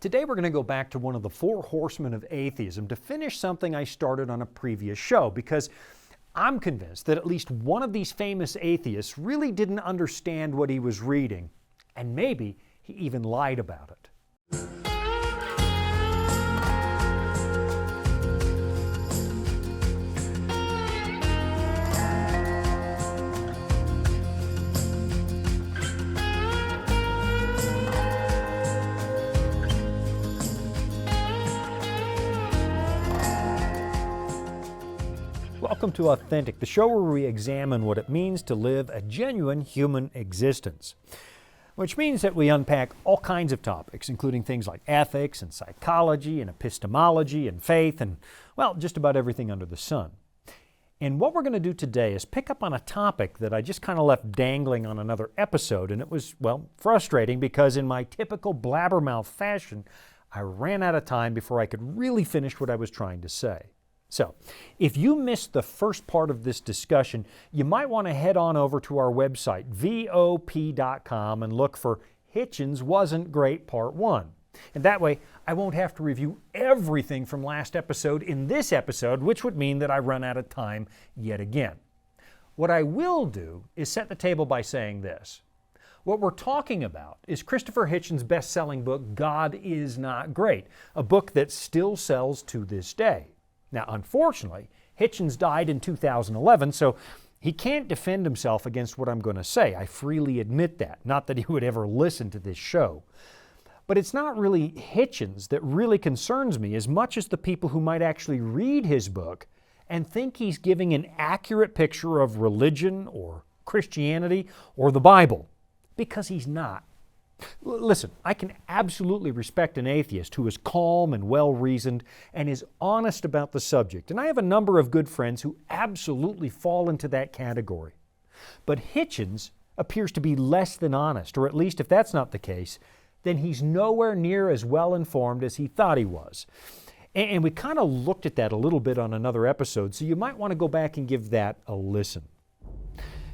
Today we're going to go back to one of the four horsemen of atheism to finish something I started on a previous show, because I'm convinced that at least one of these famous atheists really didn't understand what he was reading, and maybe he even lied about it. Welcome to Authentic, the show where we examine what it means to live a genuine human existence. Which means that we unpack all kinds of topics, including things like ethics and psychology and epistemology and faith and, well, just about everything under the sun. And what we're going to do today is pick up on a topic that I just kind of left dangling on another episode, and it was, well, frustrating because in my typical blabbermouth fashion, I ran out of time before I could really finish what I was trying to say. So, if you missed the first part of this discussion, you might want to head on over to our website, vop.com, and look for Hitchens Wasn't Great Part 1. And that way, I won't have to review everything from last episode in this episode, which would mean that I run out of time yet again. What I will do is set the table by saying this. What we're talking about is Christopher Hitchens' best-selling book, God Is Not Great, a book that still sells to this day. Now, unfortunately, Hitchens died in 2011, so he can't defend himself against what I'm going to say. I freely admit that. Not that he would ever listen to this show. But it's not really Hitchens that really concerns me as much as the people who might actually read his book and think he's giving an accurate picture of religion or Christianity or the Bible, because he's not. Listen, I can absolutely respect an atheist who is calm and well-reasoned and is honest about the subject, and I have a number of good friends who absolutely fall into that category. But Hitchens appears to be less than honest, or at least if that's not the case, then he's nowhere near as well-informed as he thought he was. And we kind of looked at that a little bit on another episode, so you might want to go back and give that a listen.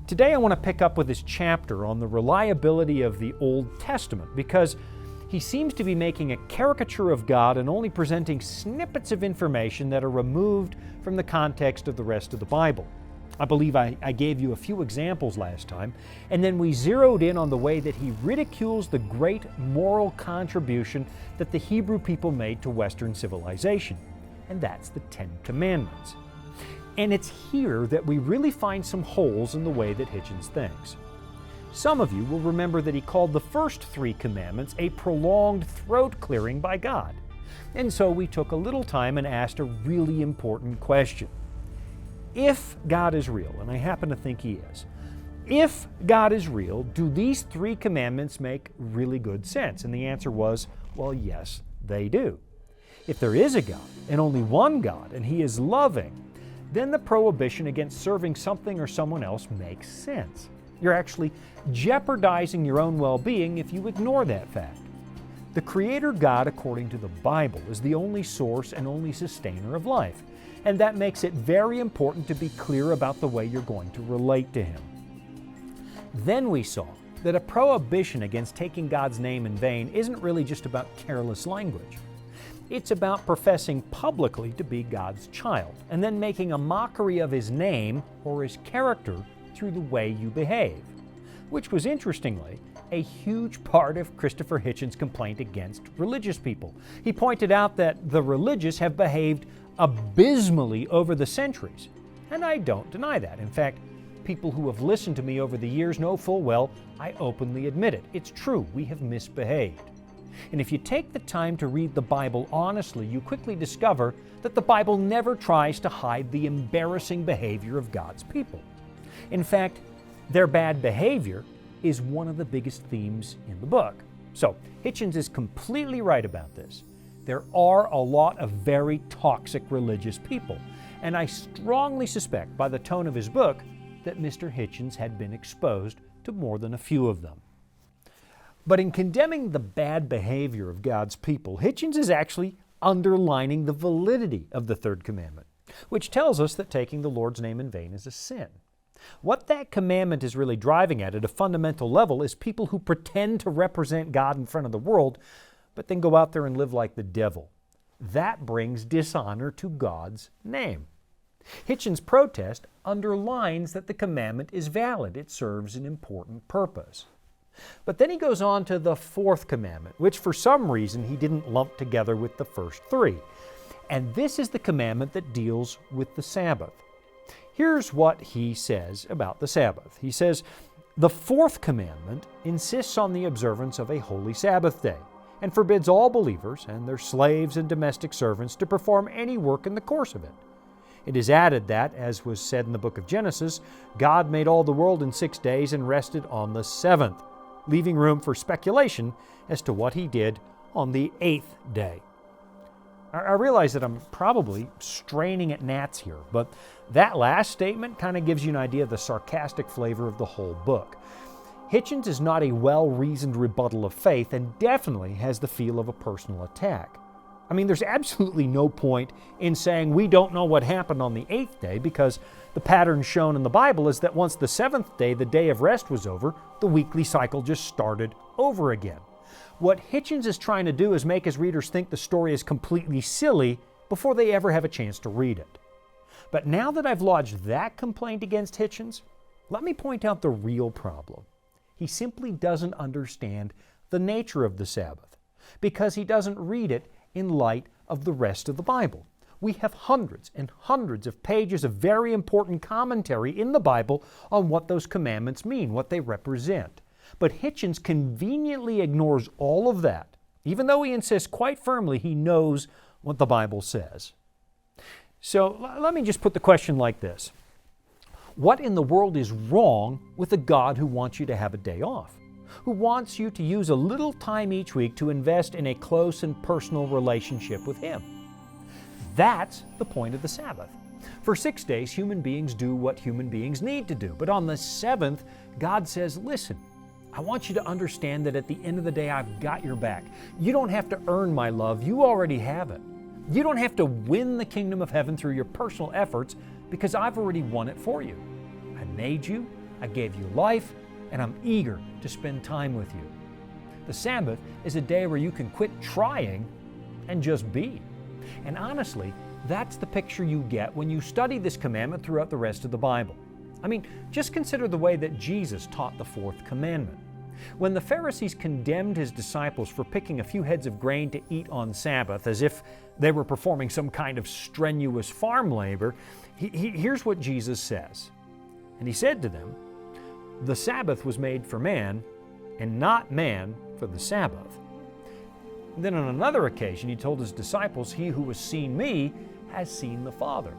Today I want to pick up with his chapter on the reliability of the Old Testament, because he seems to be making a caricature of God and only presenting snippets of information that are removed from the context of the rest of the Bible. I believe I gave you a few examples last time, and then we zeroed in on the way that he ridicules the great moral contribution that the Hebrew people made to Western civilization, and that's the Ten Commandments. And it's here that we really find some holes in the way that Hitchens thinks. Some of you will remember that he called the first three commandments a prolonged throat clearing by God. And so we took a little time and asked a really important question. If God is real, and I happen to think he is, if God is real, do these three commandments make really good sense? And the answer was, well, yes, they do. If there is a God, and only one God, and he is loving, then the prohibition against serving something or someone else makes sense. You're actually jeopardizing your own well-being if you ignore that fact. The Creator God, according to the Bible, is the only source and only sustainer of life, and that makes it very important to be clear about the way you're going to relate to Him. Then we saw that a prohibition against taking God's name in vain isn't really just about careless language. It's about professing publicly to be God's child and then making a mockery of His name or His character through the way you behave, which was, interestingly, a huge part of Christopher Hitchens' complaint against religious people. He pointed out that the religious have behaved abysmally over the centuries, and I don't deny that. In fact, people who have listened to me over the years know full well I openly admit it. It's true, we have misbehaved. And if you take the time to read the Bible honestly, you quickly discover that the Bible never tries to hide the embarrassing behavior of God's people. In fact, their bad behavior is one of the biggest themes in the book. So, Hitchens is completely right about this. There are a lot of very toxic religious people, and I strongly suspect by the tone of his book that Mr. Hitchens had been exposed to more than a few of them. But in condemning the bad behavior of God's people, Hitchens is actually underlining the validity of the third commandment, which tells us that taking the Lord's name in vain is a sin. What that commandment is really driving at a fundamental level is people who pretend to represent God in front of the world, but then go out there and live like the devil. That brings dishonor to God's name. Hitchens' protest underlines that the commandment is valid. It serves an important purpose. But then he goes on to the fourth commandment, which for some reason he didn't lump together with the first three. And this is the commandment that deals with the Sabbath. Here's what he says about the Sabbath. He says, the fourth commandment insists on the observance of a holy Sabbath day and forbids all believers and their slaves and domestic servants to perform any work in the course of it. It is added that, as was said in the book of Genesis, God made all the world in 6 days and rested on the seventh, leaving room for speculation as to what he did on the eighth day. I realize that I'm probably straining at gnats here, but that last statement kind of gives you an idea of the sarcastic flavor of the whole book. Hitchens is not a well-reasoned rebuttal of faith and definitely has the feel of a personal attack. I mean, there's absolutely no point in saying we don't know what happened on the eighth day because the pattern shown in the Bible is that once the seventh day, the day of rest, was over, the weekly cycle just started over again. What Hitchens is trying to do is make his readers think the story is completely silly before they ever have a chance to read it. But now that I've lodged that complaint against Hitchens, let me point out the real problem. He simply doesn't understand the nature of the Sabbath because he doesn't read it in light of the rest of the Bible. We have hundreds and hundreds of pages of very important commentary in the Bible on what those commandments mean, what they represent. But Hitchens conveniently ignores all of that, even though he insists quite firmly he knows what the Bible says. So let me just put the question like this. What in the world is wrong with a God who wants you to have a day off? Who wants you to use a little time each week to invest in a close and personal relationship with Him? That's the point of the Sabbath. For 6 days, human beings do what human beings need to do. But on the seventh, God says, listen, I want you to understand that at the end of the day, I've got your back. You don't have to earn my love. You already have it. You don't have to win the kingdom of heaven through your personal efforts because I've already won it for you. I made you, I gave you life, and I'm eager to spend time with you. The Sabbath is a day where you can quit trying and just be. And honestly, that's the picture you get when you study this commandment throughout the rest of the Bible. I mean, just consider the way that Jesus taught the fourth commandment. When the Pharisees condemned His disciples for picking a few heads of grain to eat on Sabbath as if they were performing some kind of strenuous farm labor, here's what Jesus says. And He said to them, the Sabbath was made for man, and not man for the Sabbath. Then on another occasion, He told His disciples, he who has seen me has seen the Father,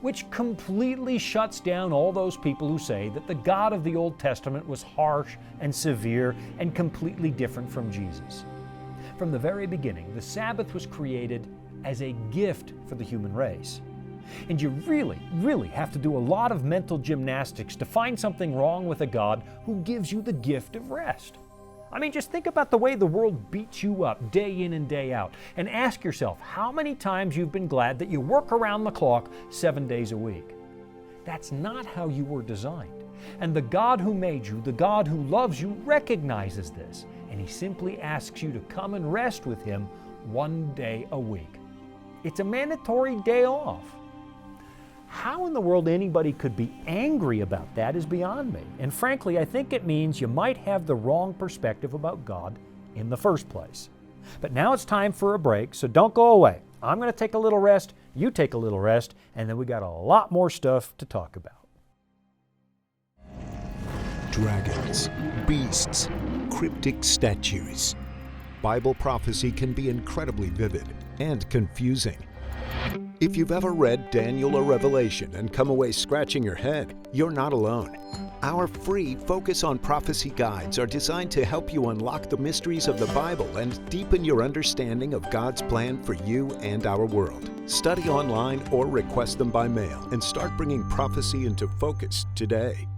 which completely shuts down all those people who say that the God of the Old Testament was harsh and severe and completely different from Jesus. From the very beginning, the Sabbath was created as a gift for the human race. And you really have to do a lot of mental gymnastics to find something wrong with a God who gives you the gift of rest. I mean, just think about the way the world beats you up day in and day out, and ask yourself how many times you've been glad that you work around the clock 7 days a week. That's not how you were designed. And the God who made you, the God who loves you, recognizes this, and He simply asks you to come and rest with Him 1 day a week. It's a mandatory day off. How in the world anybody could be angry about that is beyond me. And frankly, I think it means you might have the wrong perspective about God in the first place. But now it's time for a break, so don't go away. I'm going to take a little rest, you take a little rest, and then we got a lot more stuff to talk about. Dragons, beasts, cryptic statues. Bible prophecy can be incredibly vivid and confusing. If you've ever read Daniel or Revelation and come away scratching your head, you're not alone. Our free Focus on Prophecy guides are designed to help you unlock the mysteries of the Bible and deepen your understanding of God's plan for you and our world. Study online or request them by mail and start bringing prophecy into focus today.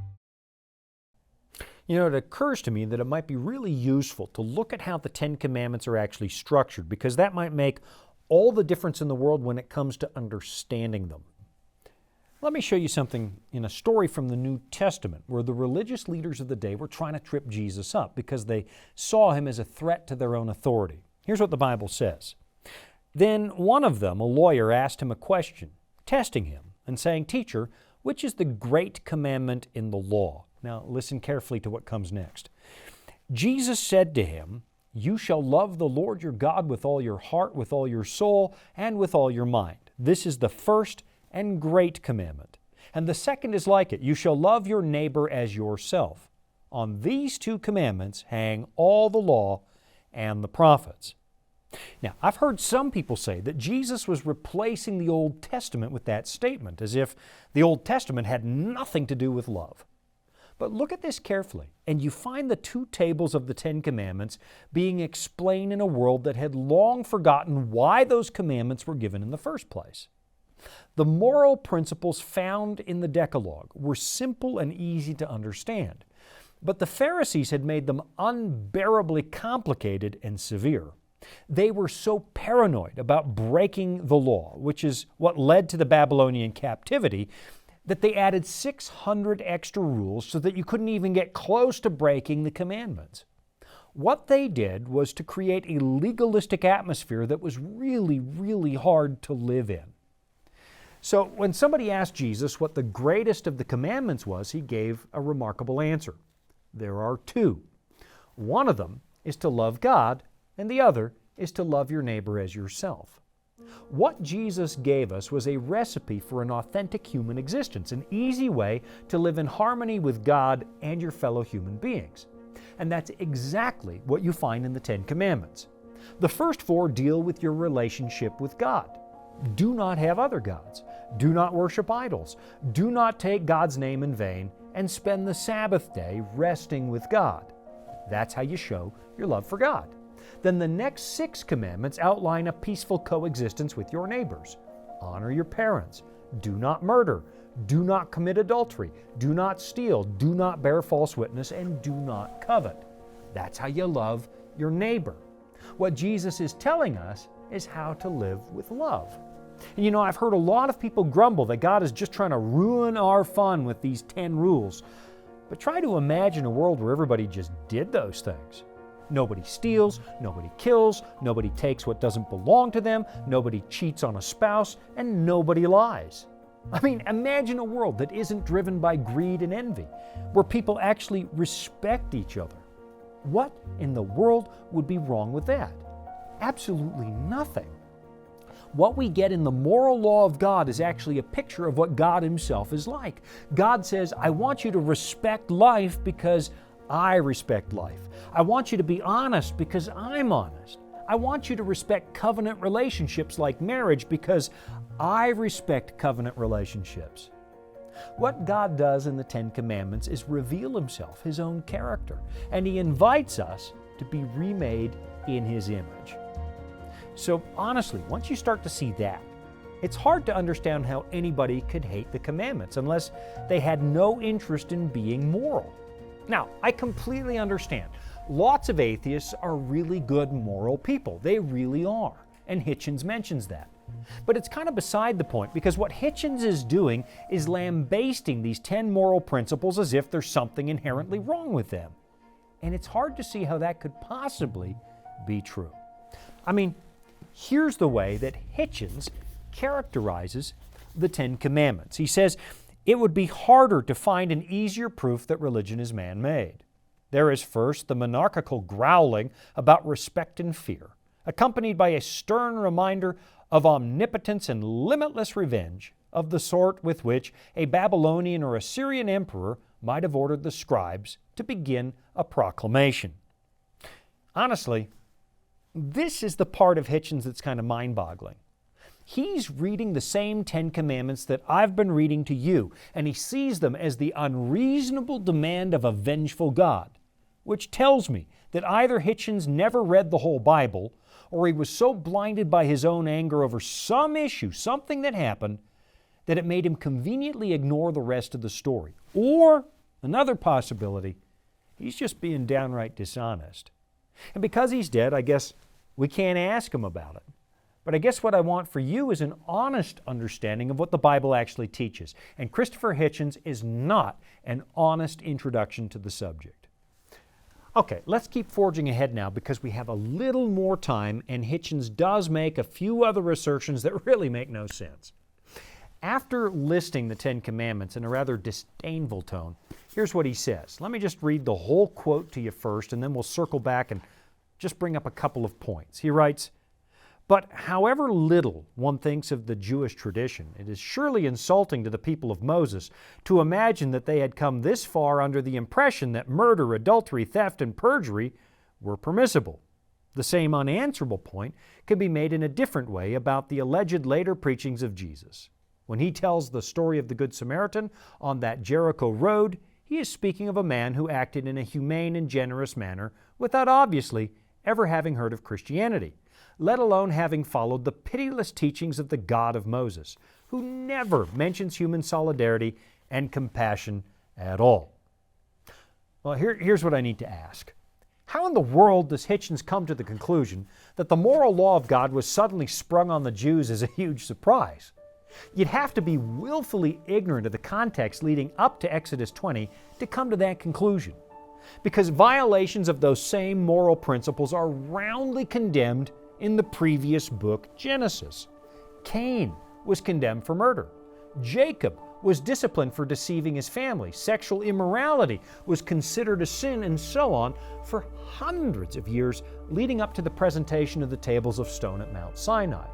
You know, it occurs to me that it might be really useful to look at how the Ten Commandments are actually structured, because that might make all the difference in the world when it comes to understanding them. Let me show you something in a story from the New Testament where the religious leaders of the day were trying to trip Jesus up because they saw Him as a threat to their own authority. Here's what the Bible says. Then one of them, a lawyer, asked him a question, testing him and saying, "Teacher, which is the great commandment in the law?" Now listen carefully to what comes next. Jesus said to him, "You shall love the Lord your God with all your heart, with all your soul, and with all your mind. This is the first and great commandment. And the second is like it. You shall love your neighbor as yourself. On these two commandments hang all the law and the prophets." Now, I've heard some people say that Jesus was replacing the Old Testament with that statement, as if the Old Testament had nothing to do with love. But look at this carefully, and you find the two tables of the Ten Commandments being explained in a world that had long forgotten why those commandments were given in the first place. The moral principles found in the Decalogue were simple and easy to understand, but the Pharisees had made them unbearably complicated and severe. They were so paranoid about breaking the law, which is what led to the Babylonian captivity, that they added 600 extra rules so that you couldn't even get close to breaking the commandments. What they did was to create a legalistic atmosphere that was really, really hard to live in. So when somebody asked Jesus what the greatest of the commandments was, he gave a remarkable answer. There are two. One of them is to love God, and the other is to love your neighbor as yourself. What Jesus gave us was a recipe for an authentic human existence, an easy way to live in harmony with God and your fellow human beings. And that's exactly what you find in the Ten Commandments. The first four deal with your relationship with God. Do not have other gods. Do not worship idols. Do not take God's name in vain, and spend the Sabbath day resting with God. That's how you show your love for God. Then the next 6 commandments outline a peaceful coexistence with your neighbors. Honor your parents. Do not murder. Do not commit adultery. Do not steal. Do not bear false witness, and do not covet. That's how you love your neighbor. What Jesus is telling us is how to live with love. And you know, I've heard a lot of people grumble that God is just trying to ruin our fun with these 10 rules. But try to imagine a world where everybody just did those things. Nobody steals, nobody kills, nobody takes what doesn't belong to them, nobody cheats on a spouse, and nobody lies. I mean, imagine a world that isn't driven by greed and envy, where people actually respect each other. What in the world would be wrong with that? Absolutely nothing. What we get in the moral law of God is actually a picture of what God Himself is like. God says, "I want you to respect life because I respect life. I want you to be honest because I'm honest. I want you to respect covenant relationships like marriage because I respect covenant relationships." What God does in the Ten Commandments is reveal Himself, His own character, and He invites us to be remade in His image. So honestly, once you start to see that, it's hard to understand how anybody could hate the commandments unless they had no interest in being moral. Now, I completely understand. Lots of atheists are really good moral people. They really are. And Hitchens mentions that. But it's kind of beside the point, because what Hitchens is doing is lambasting these 10 moral principles as if there's something inherently wrong with them. And it's hard to see how that could possibly be true. I mean, here's the way that Hitchens characterizes the 10 Commandments. He says, it would be harder to find an easier proof that religion is man-made. There is first the monarchical growling about respect and fear, accompanied by a stern reminder of omnipotence and limitless revenge of the sort with which a Babylonian or Assyrian emperor might have ordered the scribes to begin a proclamation. Honestly, this is the part of Hitchens that's kind of mind-boggling. He's reading the same 10 Commandments that I've been reading to you, and he sees them as the unreasonable demand of a vengeful God, which tells me that either Hitchens never read the whole Bible, or he was so blinded by his own anger over some issue, something that happened, that it made him conveniently ignore the rest of the story. Or, another possibility, he's just being downright dishonest. And because he's dead, I guess we can't ask him about it. But I guess what I want for you is an honest understanding of what the Bible actually teaches. And Christopher Hitchens is not an honest introduction to the subject. Okay, let's keep forging ahead now because we have a little more time and Hitchens does make a few other assertions that really make no sense. After listing the Ten Commandments in a rather disdainful tone, here's what he says. Let me just read the whole quote to you first and then we'll circle back and just bring up a couple of points. He writes, "But however little one thinks of the Jewish tradition, it is surely insulting to the people of Moses to imagine that they had come this far under the impression that murder, adultery, theft, and perjury were permissible. The same unanswerable point can be made in a different way about the alleged later preachings of Jesus. When he tells the story of the Good Samaritan on that Jericho road, he is speaking of a man who acted in a humane and generous manner without obviously ever having heard of Christianity, let alone having followed the pitiless teachings of the God of Moses, who never mentions human solidarity and compassion at all." Well, here's what I need to ask. How in the world does Hitchens come to the conclusion that the moral law of God was suddenly sprung on the Jews as a huge surprise? You'd have to be willfully ignorant of the context leading up to Exodus 20 to come to that conclusion, because violations of those same moral principles are roundly condemned in the previous book, Genesis. Cain was condemned for murder. Jacob was disciplined for deceiving his family. Sexual immorality was considered a sin, and so on for hundreds of years leading up to the presentation of the tables of stone at Mount Sinai.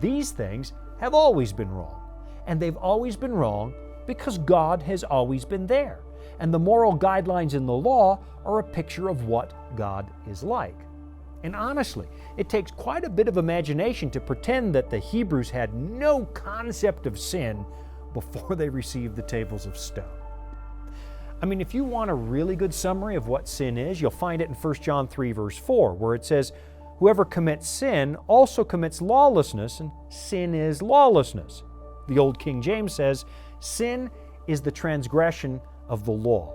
These things have always been wrong, and they've always been wrong because God has always been there, and the moral guidelines in the law are a picture of what God is like. And honestly, it takes quite a bit of imagination to pretend that the Hebrews had no concept of sin before they received the tables of stone. I mean, if you want a really good summary of what sin is, you'll find it in 1 John 3 verse 4, where it says, "Whoever commits sin also commits lawlessness, and sin is lawlessness." The Old King James says, "Sin is the transgression of the law."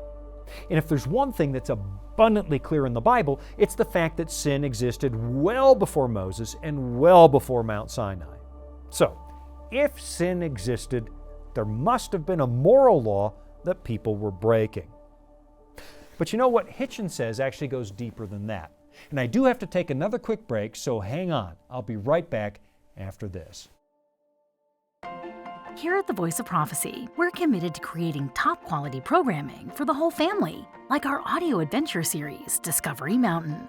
And if there's one thing that's abundantly clear in the Bible, it's the fact that sin existed well before Moses and well before Mount Sinai. So, if sin existed, there must have been a moral law that people were breaking. But you know what Hitchens says actually goes deeper than that. And I do have to take another quick break, so hang on. I'll be right back after this. Here at the Voice of Prophecy, we're committed to creating top-quality programming for the whole family, like our audio adventure series, Discovery Mountain.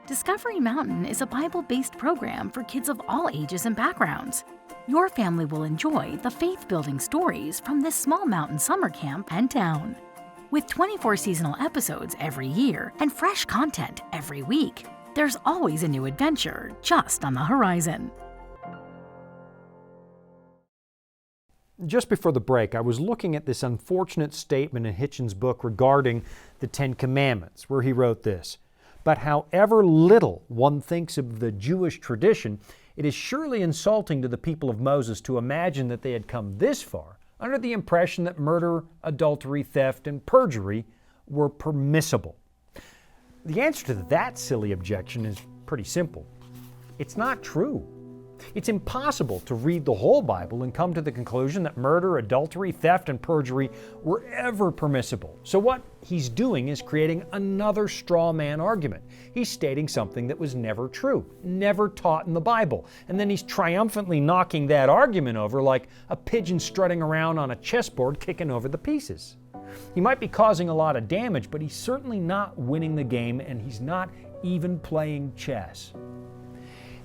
Discovery Mountain is a Bible-based program for kids of all ages and backgrounds. Your family will enjoy the faith-building stories from this small mountain summer camp and town. With 24 seasonal episodes every year and fresh content every week, there's always a new adventure just on the horizon. Just before the break, I was looking at this unfortunate statement in Hitchens' book regarding the Ten Commandments, where he wrote this, "But however little one thinks of the Jewish tradition, it is surely insulting to the people of Moses to imagine that they had come this far under the impression that murder, adultery, theft, and perjury were permissible." The answer to that silly objection is pretty simple. It's not true. It's impossible to read the whole Bible and come to the conclusion that murder, adultery, theft, and perjury were ever permissible. So what he's doing is creating another straw man argument. He's stating something that was never true, never taught in the Bible, and then he's triumphantly knocking that argument over like a pigeon strutting around on a chessboard kicking over the pieces. He might be causing a lot of damage, but he's certainly not winning the game, and he's not even playing chess.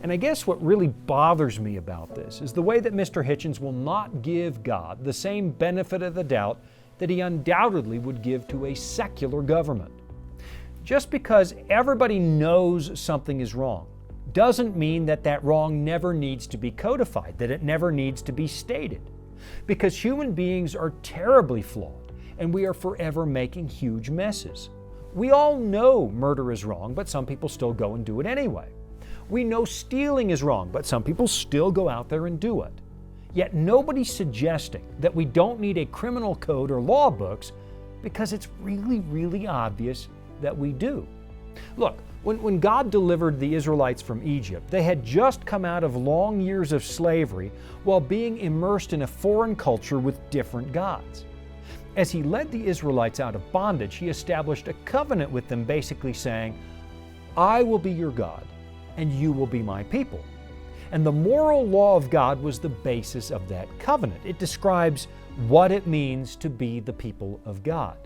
And I guess what really bothers me about this is the way that Mr. Hitchens will not give God the same benefit of the doubt that he undoubtedly would give to a secular government. Just because everybody knows something is wrong doesn't mean that that wrong never needs to be codified, that it never needs to be stated. Because human beings are terribly flawed, and we are forever making huge messes. We all know murder is wrong, but some people still go and do it anyway. We know stealing is wrong, but some people still go out there and do it. Yet nobody's suggesting that we don't need a criminal code or law books because it's really, really obvious that we do. Look, when God delivered the Israelites from Egypt, they had just come out of long years of slavery while being immersed in a foreign culture with different gods. As he led the Israelites out of bondage, he established a covenant with them, basically saying, I will be your God, and you will be my people. And the moral law of God was the basis of that covenant. It describes what it means to be the people of God.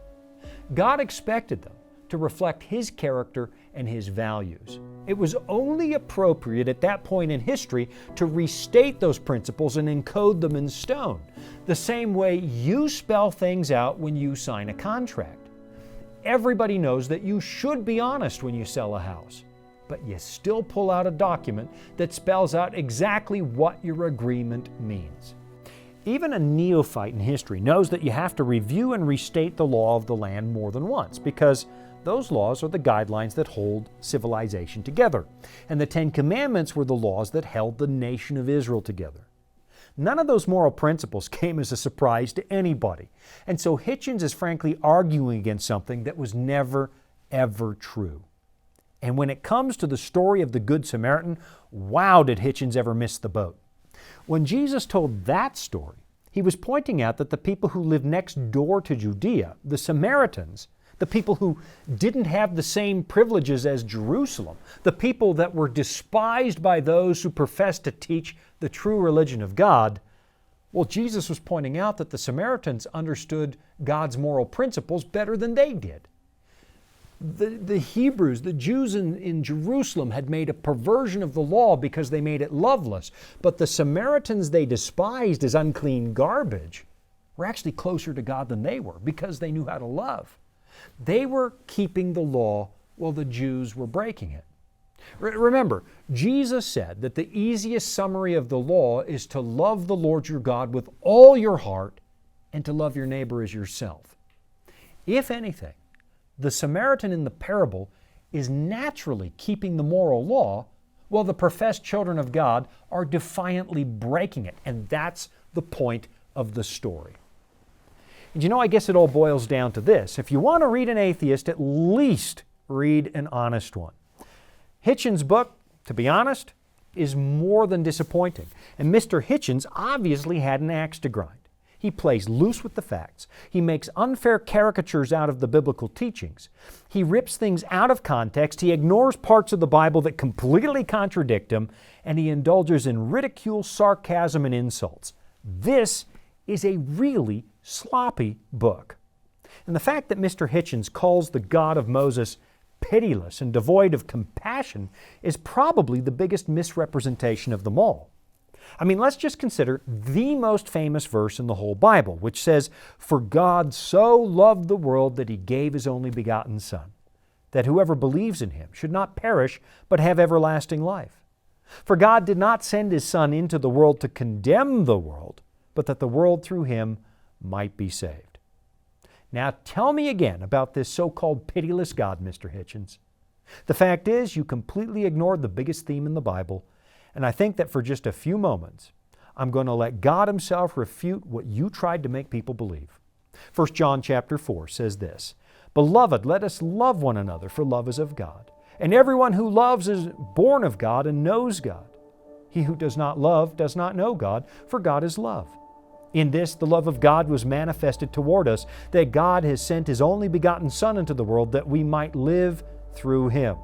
God expected them to reflect His character and His values. It was only appropriate at that point in history to restate those principles and encode them in stone, the same way you spell things out when you sign a contract. Everybody knows that you should be honest when you sell a house, but you still pull out a document that spells out exactly what your agreement means. Even a neophyte in history knows that you have to review and restate the law of the land more than once, because those laws are the guidelines that hold civilization together. And the Ten Commandments were the laws that held the nation of Israel together. None of those moral principles came as a surprise to anybody. And so Hitchens is frankly arguing against something that was never, ever true. And when it comes to the story of the Good Samaritan, wow, did Hitchens ever miss the boat. When Jesus told that story, He was pointing out that the people who lived next door to Judea, the Samaritans, the people who didn't have the same privileges as Jerusalem, the people that were despised by those who professed to teach the true religion of God, well, Jesus was pointing out that the Samaritans understood God's moral principles better than they did. The Hebrews, the Jews in Jerusalem had made a perversion of the law because they made it loveless, but the Samaritans they despised as unclean garbage were actually closer to God than they were because they knew how to love. They were keeping the law while the Jews were breaking it. Remember, Jesus said that the easiest summary of the law is to love the Lord your God with all your heart and to love your neighbor as yourself. If anything, the Samaritan in the parable is naturally keeping the moral law while the professed children of God are defiantly breaking it. And that's the point of the story. And I guess it all boils down to this. If you want to read an atheist, at least read an honest one. Hitchens' book, to be honest, is more than disappointing. And Mr. Hitchens obviously had an axe to grind. He plays loose with the facts. He makes unfair caricatures out of the biblical teachings. He rips things out of context. He ignores parts of the Bible that completely contradict him. And he indulges in ridicule, sarcasm, and insults. This is a really sloppy book. And the fact that Mr. Hitchens calls the God of Moses pitiless and devoid of compassion is probably the biggest misrepresentation of them all. I mean, let's just consider the most famous verse in the whole Bible, which says, "For God so loved the world that He gave His only begotten Son, that whoever believes in Him should not perish, but have everlasting life. For God did not send His Son into the world to condemn the world, but that the world through Him might be saved." Now tell me again about this so-called pitiless God, Mr. Hitchens. The fact is, you completely ignored the biggest theme in the Bible, and I think that for just a few moments, I'm going to let God Himself refute what you tried to make people believe. 1 John chapter 4 says this, "Beloved, let us love one another, for love is of God. And everyone who loves is born of God and knows God. He who does not love does not know God, for God is love. In this, the love of God was manifested toward us, that God has sent His only begotten Son into the world that we might live through Him."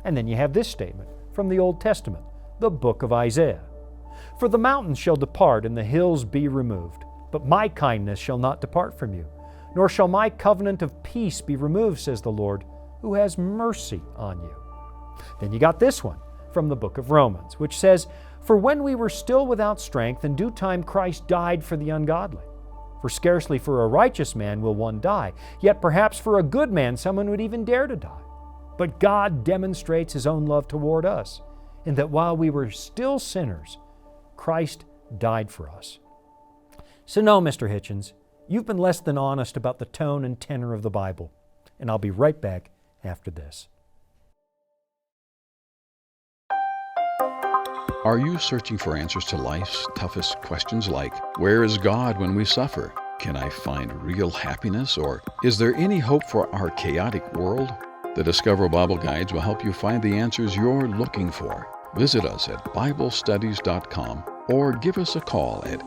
And then you have this statement from the Old Testament, the book of Isaiah. "For the mountains shall depart and the hills be removed, but my kindness shall not depart from you, nor shall my covenant of peace be removed, says the Lord, who has mercy on you." Then you got this one from the book of Romans, which says, "For when we were still without strength, in due time Christ died for the ungodly. For scarcely for a righteous man will one die, yet perhaps for a good man someone would even dare to die. But God demonstrates His own love toward us, in that while we were still sinners, Christ died for us." So no, Mr. Hitchens, you've been less than honest about the tone and tenor of the Bible. And I'll be right back after this. Are you searching for answers to life's toughest questions like, where is God when we suffer? Can I find real happiness? Or is there any hope for our chaotic world? The Discover Bible Guides will help you find the answers you're looking for. Visit us at BibleStudies.com or give us a call at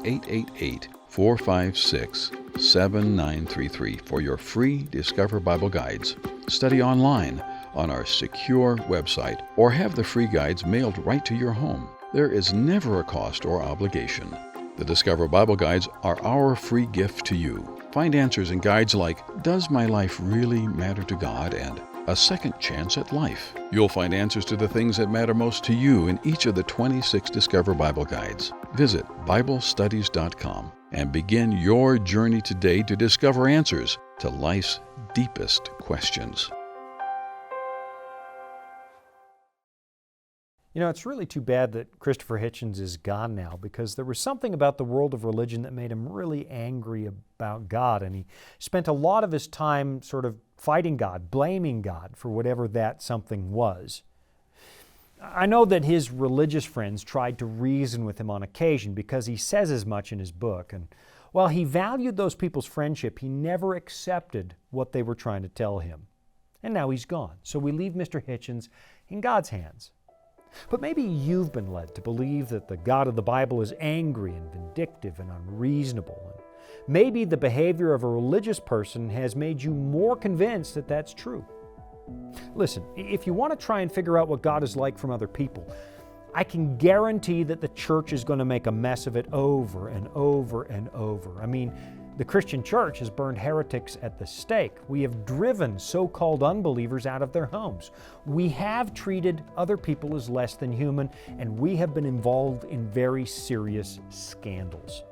888-456-7933 for your free Discover Bible Guides. Study online on our secure website or have the free guides mailed right to your home. There is never a cost or obligation. The Discover Bible Guides are our free gift to you. Find answers in guides like, Does my life really matter to God? And A Second Chance at Life. You'll find answers to the things that matter most to you in each of the 26 Discover Bible Guides. Visit BibleStudies.com and begin your journey today to discover answers to life's deepest questions. You know, it's really too bad that Christopher Hitchens is gone now, because there was something about the world of religion that made him really angry about God, and he spent a lot of his time sort of fighting God, blaming God for whatever that something was. I know that his religious friends tried to reason with him on occasion because he says as much in his book, and while he valued those people's friendship, he never accepted what they were trying to tell him. And now he's gone, so we leave Mr. Hitchens in God's hands. But maybe you've been led to believe that the God of the Bible is angry and vindictive and unreasonable. And maybe the behavior of a religious person has made you more convinced that that's true. Listen, if you want to try and figure out what God is like from other people, I can guarantee that the church is going to make a mess of it over and over and over. I mean, the Christian church has burned heretics at the stake. We have driven so-called unbelievers out of their homes. We have treated other people as less than human, and we have been involved in very serious scandals.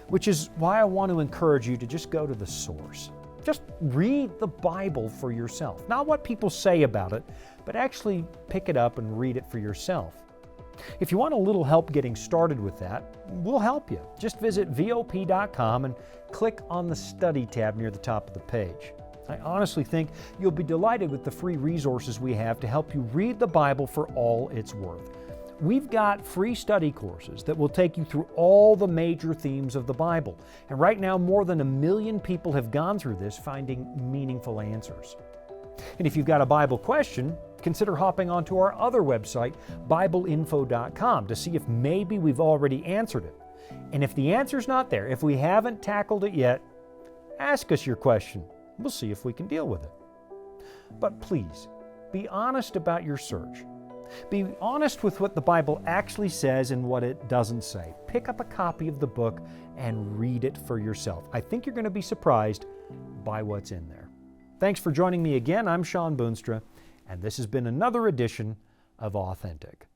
Which is why I want to encourage you to just go to the source. Just read the Bible for yourself. Not what people say about it, but actually pick it up and read it for yourself. If you want a little help getting started with that, we'll help you. Just visit VOP.com and click on the Study tab near the top of the page. I honestly think you'll be delighted with the free resources we have to help you read the Bible for all it's worth. We've got free study courses that will take you through all the major themes of the Bible. And right now, more than 1 million people have gone through this, finding meaningful answers. And if you've got a Bible question, consider hopping onto our other website, BibleInfo.com, to see if maybe we've already answered it. And if the answer's not there, if we haven't tackled it yet, ask us your question. We'll see if we can deal with it. But please, be honest about your search. Be honest with what the Bible actually says and what it doesn't say. Pick up a copy of the book and read it for yourself. I think you're going to be surprised by what's in there. Thanks for joining me again. I'm Shawn Boonstra, and this has been another edition of Authentic.